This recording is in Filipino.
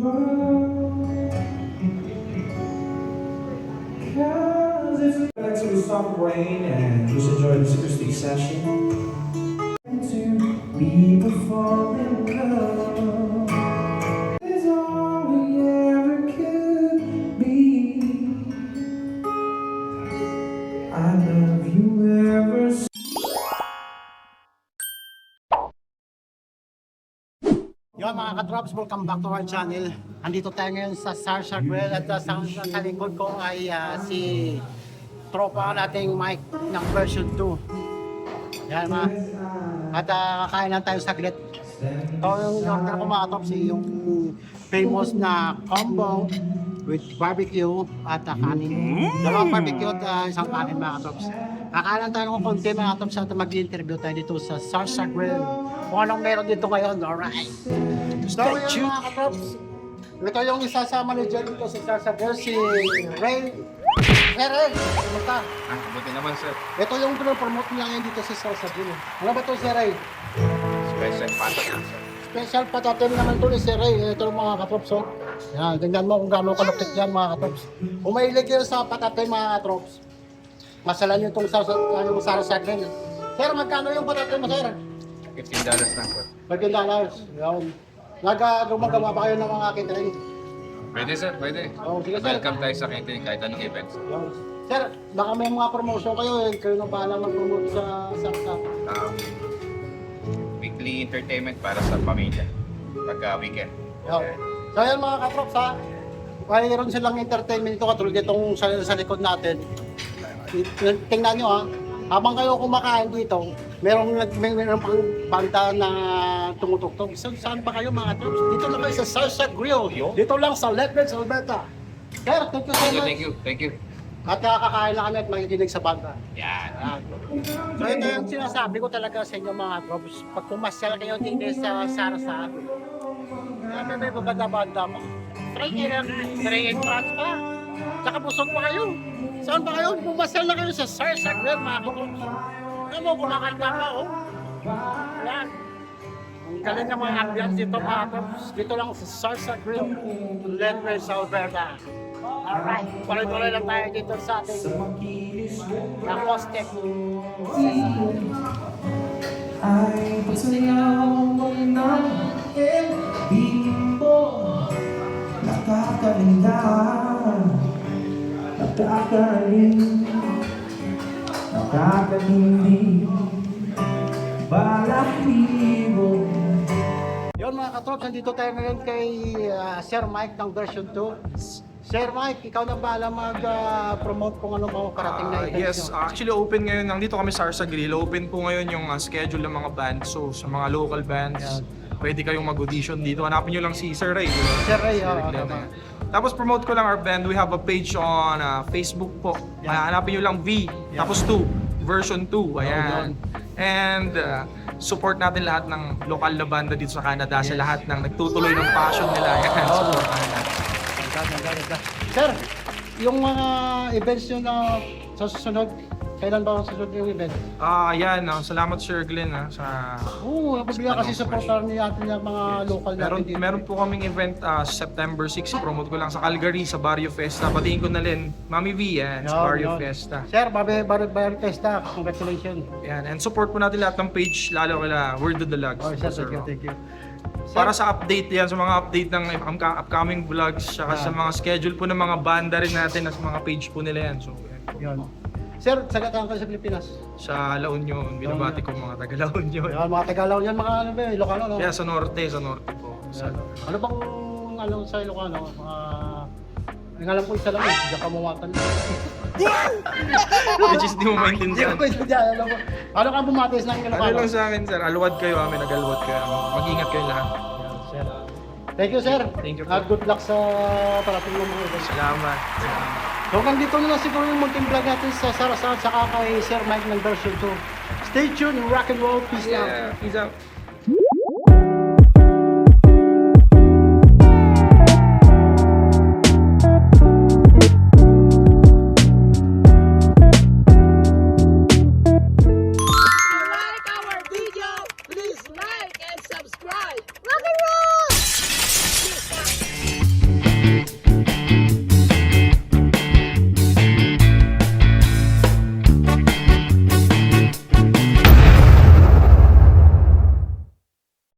Back to the stop rain and just enjoy this acoustic session. To be before in love is all we ever could be. I love you ever so. Yon mga ka-drops, welcome back to our channel. Andito tayo ngayon sa Sarsha Grill at sa likod ko ay si tropa nating Mike ng version 2. Yan mga. At kakain lang tayo saglit. Ito yung order ko mga trops, yung famous na combo with barbecue at kanin. Dalawang barbecue at isang kanin mga trops. Kakain lang tayo ng konti mga trops at mag-interview tayo dito sa Sarsha Grill. Kung anong meron dito ngayon, alright. Stay tuned mga ka-trops. Ito yung isa sa manager dito sa Sarsha Grill, si Ray. Hey Ray, kumusta? Buti naman sir. Ito yung promote niya ngayon dito sa Sarsha Grill. Ano ba ito si Ray? Special patatim sir. Special patatim naman ito ni si Ray. Ito yung mga ka-trops. Oh. Yan, tingnan mo kung gano'ng kalupit yan mga ka-trops. Kung mahilig kayo sa patatim mga ka-trops, masalan nyo itong Sarsha Grill. Sir, magkano yung patatim mo sir? $15 lang sir. $15. Yan. Gumagawa ba kayo ng mga catering? Pwede sir, pwede. Oh, sige, sir. Welcome tayo sa catering kahit anong events. Yan. Sir, baka may mga promotion kayo eh. Kayo na bahala mag-promote sa Sakta. Weekly entertainment para sa pamilya. Pagka weekend. Yan. So yan mga katrops ha. Mayroon silang entertainment ito katulad itong sa likod natin. Tingnan nyo ha. Habang kayo kumakain dito, meron pang banda na tumutugtog. Saan pa kayo mga trops? Dito na kayo sa Sarsha Grill. Dito lang sa Lethbridge, Alberta. Sir, thank you so much. Thank you. At kakain lang kami at makikinig sa banda. Yan. So ito yung sinasabi ko talaga sa inyo mga trops. Pag pumasyal kayo dito sa Sarsha, may banda mo. Try kayo lang, try entrance pa. Tsaka busog pa kayo. Saan ba kayo? Pumasyal na kayo sa Sarsha Grill mga trops. Alam mo, kumakanta pa oh. Yan. Ang galing ng mga ambience dito mga trops. Dito lang sa Sarsha Grill, Lethbridge, Alberta. Alright, tuloy-tuloy lang tayo dito sa ating Acoustic. Ay pagsayaw ng bimbo, nakakalinda, nakakaling, nakakahindi, balahibo. Yun mga katrops, nandito tayo ngayon kay Sir Mike ng version 2. Sir Mike, ikaw na bahala mag-promote kung ano mga karating na events Yes, nyo. actually open ngayon, nandito kami sa Sarsha Grill. Open po ngayon yung schedule ng mga bands. So sa mga local bands, pwede kayong mag-audition dito. Hanapin nyo lang si Sir Ray. Sir Ray, Tama. Tapos promote ko lang our band. We have a page on Facebook po. Hanapin nyo lang V, tapos 2, version 2. Ayan. And support natin lahat ng lokal na banda dito sa Canada, sa lahat ng nagtutuloy ng passion nila. Ayan, support natin. Sir, yung mga events nyo na sa susunod, kailan ba ang susunod yung event? Yan. Salamat Sir Glenn sa... Oo, bigla kasi supportar niya atin yung mga local natin dito. Meron po kaming event September 6, promote ko lang sa Calgary, sa Barrio Festa. Patingin ko na rin, Mami V, yan, sa Barrio Festa. Sir, Barrio Festa, congratulations. Yan, and support po natin lahat ng page, lalo kila Word of the Lags. Oh, sir, thank you. Para sa update yan, sa mga update ng upcoming vlogs, saka sa mga schedule po ng mga banda rin natin, at mga page po nila yan. So, yan. Sir, sagatan ka sa Pilipinas? Sa La Union, binabati ko mga taga La Union. Yan, mga Tagalog yan, mga ano ba, Ilocano, no? Kaya sa norte po. Ano bang, ano sa Ilocano? Ang alam ko isa lang eh, diyan ka mawatan. Which is di mo maintindihan. Ano ka bumatis ng Ilocano? Ano lang sa akin sir, alwad kayo amin, nag-alwad kayo. Mag-ingat kayo lahat. Sir. Thank you, sir. Thank you po. At good luck sa parating ng mga events. Salamat. So hanggang dito na lang siguro yung munting vlog natin sa Sarsha at saka kay Sir Mike ng version 2. Stay tuned, rock and roll, peace out. Peace out.